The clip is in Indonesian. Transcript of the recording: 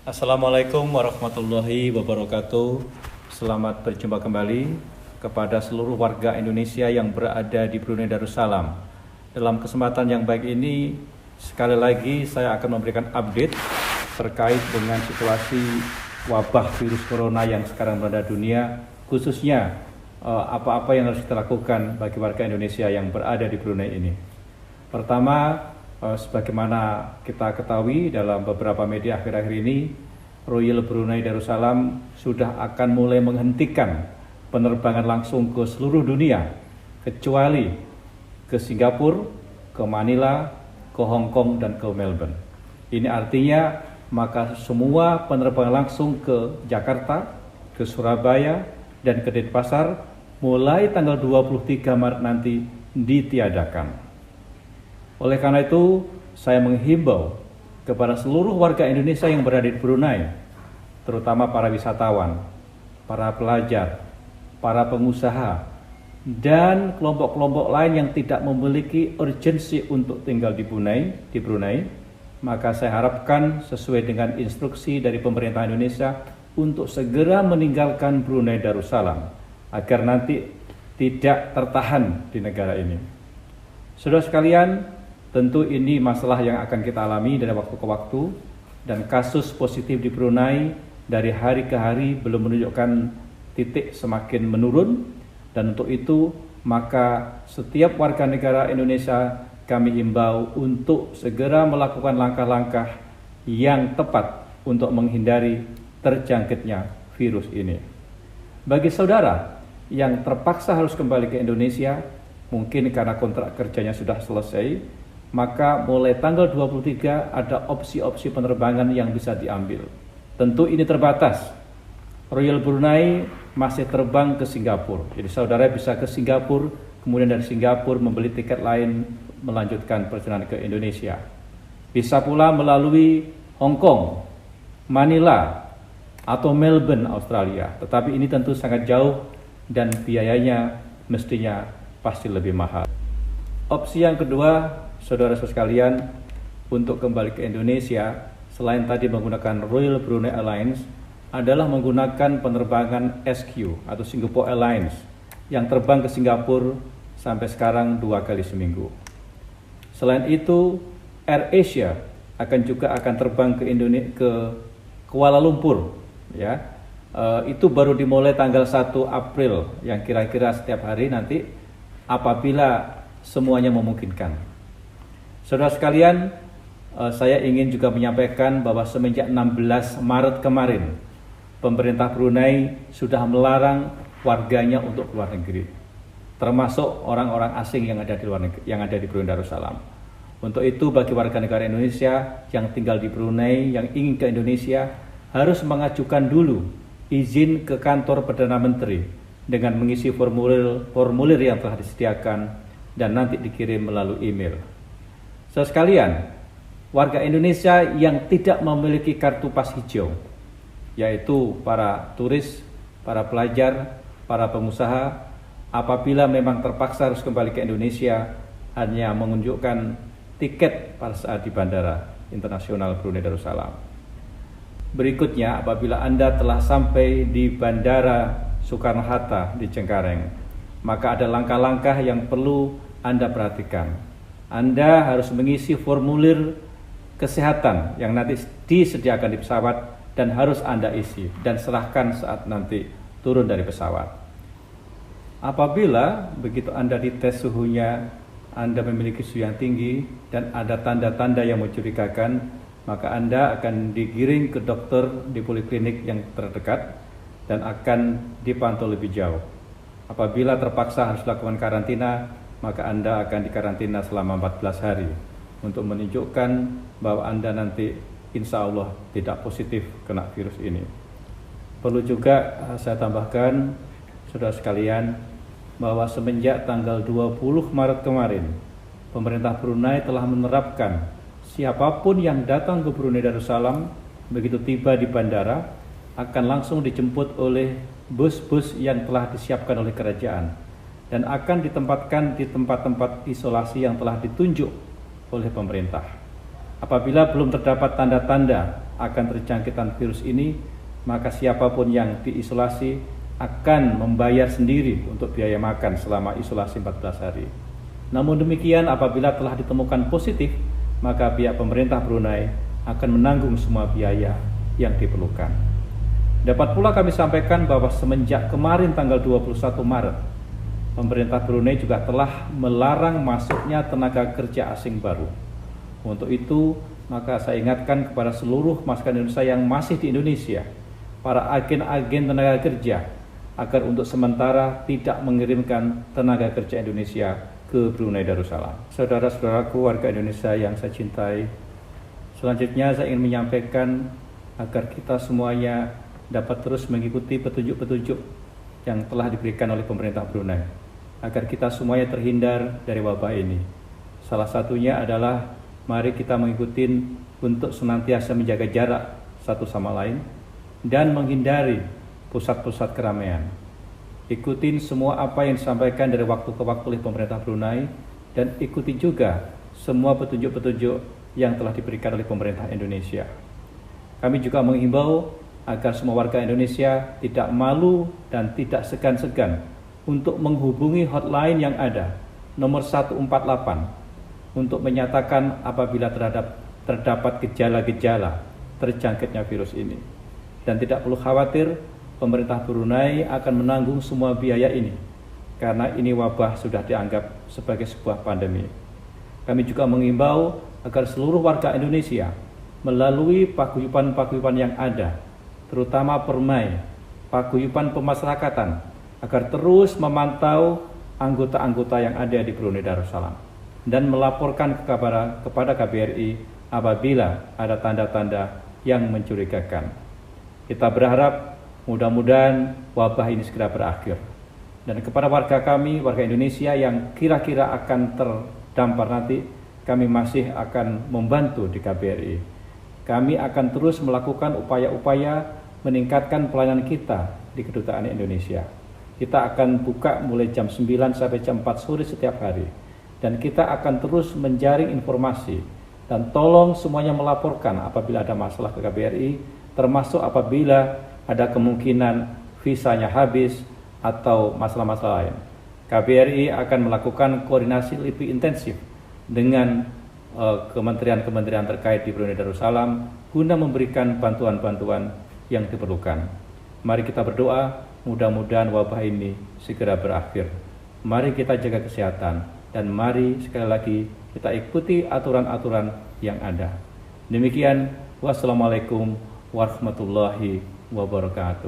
Assalamualaikum warahmatullahi wabarakatuh. Selamat berjumpa kembali kepada seluruh warga Indonesia yang berada di Brunei Darussalam. Dalam kesempatan yang baik ini, sekali lagi saya akan memberikan update terkait dengan situasi wabah virus corona yang sekarang melanda dunia, khususnya apa-apa yang harus kita lakukan bagi warga Indonesia yang berada di Brunei ini. Pertama, sebagaimana kita ketahui dalam beberapa media akhir-akhir ini, Royal Brunei Darussalam sudah akan mulai menghentikan penerbangan langsung ke seluruh dunia, kecuali ke Singapura, ke Manila, ke Hong Kong, dan ke Melbourne. Ini artinya maka semua penerbangan langsung ke Jakarta, ke Surabaya, dan ke Denpasar mulai tanggal 23 Maret nanti ditiadakan. Oleh karena itu, saya menghimbau kepada seluruh warga Indonesia yang berada di Brunei, terutama para wisatawan, para pelajar, para pengusaha, dan kelompok-kelompok lain yang tidak memiliki urgensi untuk tinggal di Brunei, maka saya harapkan sesuai dengan instruksi dari pemerintah Indonesia untuk segera meninggalkan Brunei Darussalam agar nanti tidak tertahan di negara ini. Saudara sekalian, tentu ini masalah yang akan kita alami dari waktu ke waktu, dan kasus positif di Brunei dari hari ke hari belum menunjukkan titik semakin menurun, dan untuk itu maka setiap warga negara Indonesia kami himbau untuk segera melakukan langkah-langkah yang tepat untuk menghindari terjangkitnya virus ini. Bagi saudara yang terpaksa harus kembali ke Indonesia, mungkin karena kontrak kerjanya sudah selesai, maka mulai tanggal 23 ada opsi-opsi penerbangan yang bisa diambil. Tentu ini terbatas. Royal Brunei masih terbang ke Singapura. Jadi saudara bisa ke Singapura, kemudian dari Singapura membeli tiket lain melanjutkan perjalanan ke Indonesia. Bisa pula melalui Hong Kong, Manila, atau Melbourne, Australia. Tetapi ini tentu sangat jauh dan biayanya mestinya pasti lebih mahal. Opsi yang kedua, saudara-saudara sekalian, untuk kembali ke Indonesia selain tadi menggunakan Royal Brunei Airlines adalah menggunakan penerbangan SQ atau Singapore Airlines yang terbang ke Singapura sampai sekarang 2 kali seminggu. Selain itu, AirAsia akan terbang ke Kuala Lumpur, ya. Itu baru dimulai tanggal 1 April yang kira-kira setiap hari nanti apabila semuanya memungkinkan. Saudara sekalian, saya ingin juga menyampaikan bahwa semenjak 16 Maret kemarin, pemerintah Brunei sudah melarang warganya untuk keluar negeri, termasuk orang-orang asing yang ada di luar negeri, yang ada di Brunei Darussalam. Untuk itu, bagi warga negara Indonesia yang tinggal di Brunei, yang ingin ke Indonesia, harus mengajukan dulu izin ke kantor Perdana Menteri dengan mengisi formulir yang telah disediakan dan nanti dikirim melalui email. Saudara sekalian, warga Indonesia yang tidak memiliki kartu pas hijau, yaitu para turis, para pelajar, para pengusaha, apabila memang terpaksa harus kembali ke Indonesia, hanya menunjukkan tiket pada saat di Bandara Internasional Brunei Darussalam. Berikutnya, apabila Anda telah sampai di Bandara Soekarno-Hatta di Cengkareng, maka ada langkah-langkah yang perlu Anda perhatikan. Anda harus mengisi formulir kesehatan yang nanti disediakan di pesawat dan harus Anda isi dan serahkan saat nanti turun dari pesawat. Apabila begitu Anda dites suhunya, Anda memiliki suhu yang tinggi dan ada tanda-tanda yang mencurigakan, maka Anda akan digiring ke dokter di poliklinik yang terdekat dan akan dipantau lebih jauh. Apabila terpaksa harus lakukan karantina, maka Anda akan dikarantina selama 14 hari untuk menunjukkan bahwa Anda nanti insya Allah tidak positif kena virus ini. Perlu juga saya tambahkan, saudara sekalian, bahwa semenjak tanggal 20 Maret kemarin, pemerintah Brunei telah menerapkan siapapun yang datang ke Brunei Darussalam begitu tiba di bandara akan langsung dijemput oleh bus-bus yang telah disiapkan oleh kerajaan dan akan ditempatkan di tempat-tempat isolasi yang telah ditunjuk oleh pemerintah. Apabila belum terdapat tanda-tanda akan terjangkitan virus ini, maka siapapun yang diisolasi akan membayar sendiri untuk biaya makan selama isolasi 14 hari. Namun demikian, apabila telah ditemukan positif, maka pihak pemerintah Brunei akan menanggung semua biaya yang diperlukan. Dapat pula kami sampaikan bahwa semenjak kemarin tanggal 21 Maret, pemerintah Brunei juga telah melarang masuknya tenaga kerja asing baru. Untuk itu, maka saya ingatkan kepada seluruh masyarakat Indonesia yang masih di Indonesia, para agen-agen tenaga kerja, agar untuk sementara tidak mengirimkan tenaga kerja Indonesia ke Brunei Darussalam. Saudara-saudaraku warga Indonesia yang saya cintai, selanjutnya saya ingin menyampaikan agar kita semuanya dapat terus mengikuti petunjuk-petunjuk yang telah diberikan oleh pemerintah Brunei, agar kita semuanya terhindar dari wabah ini. Salah satunya adalah mari kita mengikuti untuk senantiasa menjaga jarak satu sama lain dan menghindari pusat-pusat keramaian. Ikutin semua apa yang disampaikan dari waktu ke waktu oleh pemerintah Brunei, dan ikuti juga semua petunjuk-petunjuk yang telah diberikan oleh pemerintah Indonesia. Kami juga menghimbau agar semua warga Indonesia tidak malu dan tidak segan-segan untuk menghubungi hotline yang ada, nomor 148, untuk menyatakan apabila terdapat gejala-gejala terjangkitnya virus ini. Dan tidak perlu khawatir, pemerintah Brunei akan menanggung semua biaya ini, karena ini wabah sudah dianggap sebagai sebuah pandemi. Kami juga mengimbau agar seluruh warga Indonesia melalui paguyuban-paguyuban yang ada, terutama permai, paguyuban pemasyarakatan, agar terus memantau anggota-anggota yang ada di Brunei Darussalam dan melaporkan kepada KBRI apabila ada tanda-tanda yang mencurigakan. Kita berharap mudah-mudahan wabah ini segera berakhir. Dan kepada warga kami, warga Indonesia yang kira-kira akan terdampar nanti, kami masih akan membantu di KBRI. Kami akan terus melakukan upaya-upaya meningkatkan pelayanan kita di Kedutaan Indonesia. Kita akan buka mulai jam 9 sampai jam 4 sore setiap hari. Dan kita akan terus menjaring informasi. Dan tolong semuanya melaporkan apabila ada masalah ke KBRI, termasuk apabila ada kemungkinan visanya habis atau masalah-masalah lain. KBRI akan melakukan koordinasi lebih intensif dengan kementerian-kementerian terkait di Brunei Darussalam guna memberikan bantuan-bantuan yang diperlukan. Mari kita berdoa, mudah-mudahan wabah ini segera berakhir. Mari kita jaga kesehatan dan mari sekali lagi kita ikuti aturan-aturan yang ada. Demikian, wassalamualaikum warahmatullahi wabarakatuh.